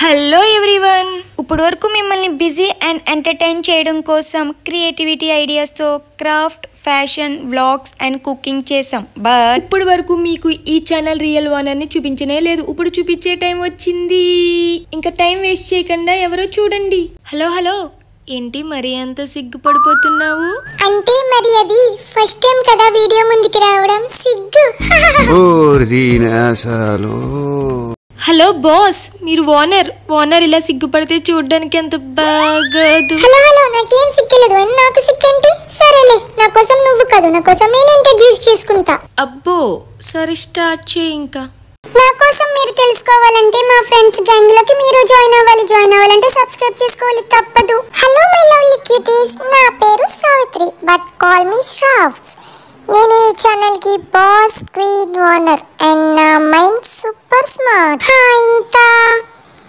Hello everyone, ఇప్పటి వరకు మిమ్మల్ని బిజీ అండ్ ఎంటర్టైన్ చేయడం కోసం క్రియేటివిటీ ఐడియాస్తో craft, fashion, vlogs and cooking చేసాం. బట్ ఇప్పటి వరకు మీకు ఈ ఛానల్ రియల్ ఓనర్ని చూపించనే లేదు. ఇప్పుడు చూపించే టైం వచ్చింది. ఇంకా టైం వేస్ట్ చేయకుండా ఎవరో చూడండి. హలో హలో, ఏంటి మరి అంత సిగ్గుపడిపోతున్నావు? అంటే మరి అది ఫస్ట్ టైం కదా వీడియో ముందుకు రావడం, సిగ్గు. హలో బాస్, మీరు ఓనర్ ఇలా సిగ్గుపడితే చూడడానికి ఎంత బాగోదు. హలో హలో, నాకేం సిగ్గలేదు. నాకు సిగ్గేంటి? సరేలే, నా కోసం నువ్వు కాదు, నా కోసం నేను ఇంట్రడ్యూస్ చేసుకుంటా. అబ్బో సరే, స్టార్ట్ చేయి. ఇంకా నా కోసం మీరు తెలుసుకోవాలంటే మా ఫ్రెండ్స్ గ్యాంగ్ లోకి మీరు జాయిన్ అవ్వాలంటే సబ్స్క్రైబ్ చేసుకోవాలి, తప్పదు. హలో మై లవ్లీ క్యూటీస్, నా పేరు Savitri, but call me Shravs. నేను ఈ ఛానల్ కి బాస్, క్వీన్, ఓనర్ అండ్ నా మైండ్ సూపర్ స్మార్ట్. ఇంకా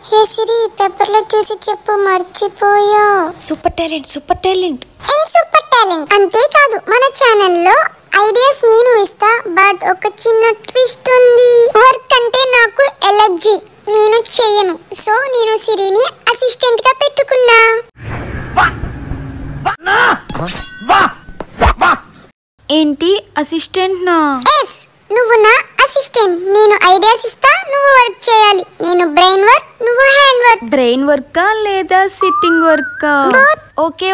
హే సిరి, పేపర్ లో చూసి చెప్పు, మర్చిపోయా. సూపర్ టాలెంట్ సూపర్ టాలెంట్ అంతేకాదు, మన ఛానల్లో ఐడియాస్ నేను ఇస్తా, బట్ ఒక చిన్న ట్విస్ట్ ఉంది. వర్క్ అంటే నాకు ఎలర్జీ, నేను చేయను. సో నేను సిరిని అసిస్టెంట్ గా పెట్టుకున్నా. ఏంటి అసిస్టెంట్ నా? ఎస్, నువ్వు నా అసిస్టెంట్. నేను ఐడియాస్ ఇస్తా, నువ్వు వర్క్ చేయాలి. నేను బ్రెయిన్ వర్క్, నువ్వు హ్యాండ్ వర్క్. బ్రెయిన్ వర్కా లేదా సిట్టింగ్ వర్కా? ఓకే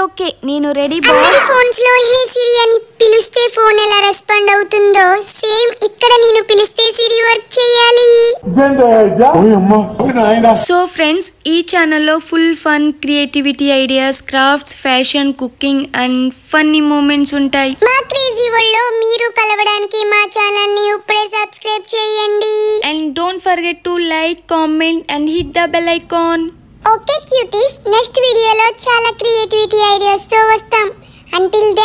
నేను రెడీ. అందరి ఫోన్స్ లో హే సిరి అని పిలిస్తే ఫోన్ ఎలా రెస్పాండ్ అవుతుందో, సేమ్ ఇక్కడ నేను పిలిస్తే సిరి వర్క్ చేయాలి. సో ఫ్రెండ్స్, ఈ ఛానల్లో full fun, creativity ideas, crafts, fashion, cooking and funny moments ఉంటాయి. మా క్రేజీ వరల్డ్ లో మీరు కలవడానికి మా ఛానల్ ని ఇప్పుడే సబ్స్క్రైబ్ చేయండి. And don't forget to like, comment and hit the bell icon. Okay cuties, next వీడియోలో చాలా క్రియేటివిటీ ఐడియాస్ తో వస్తాం. Until then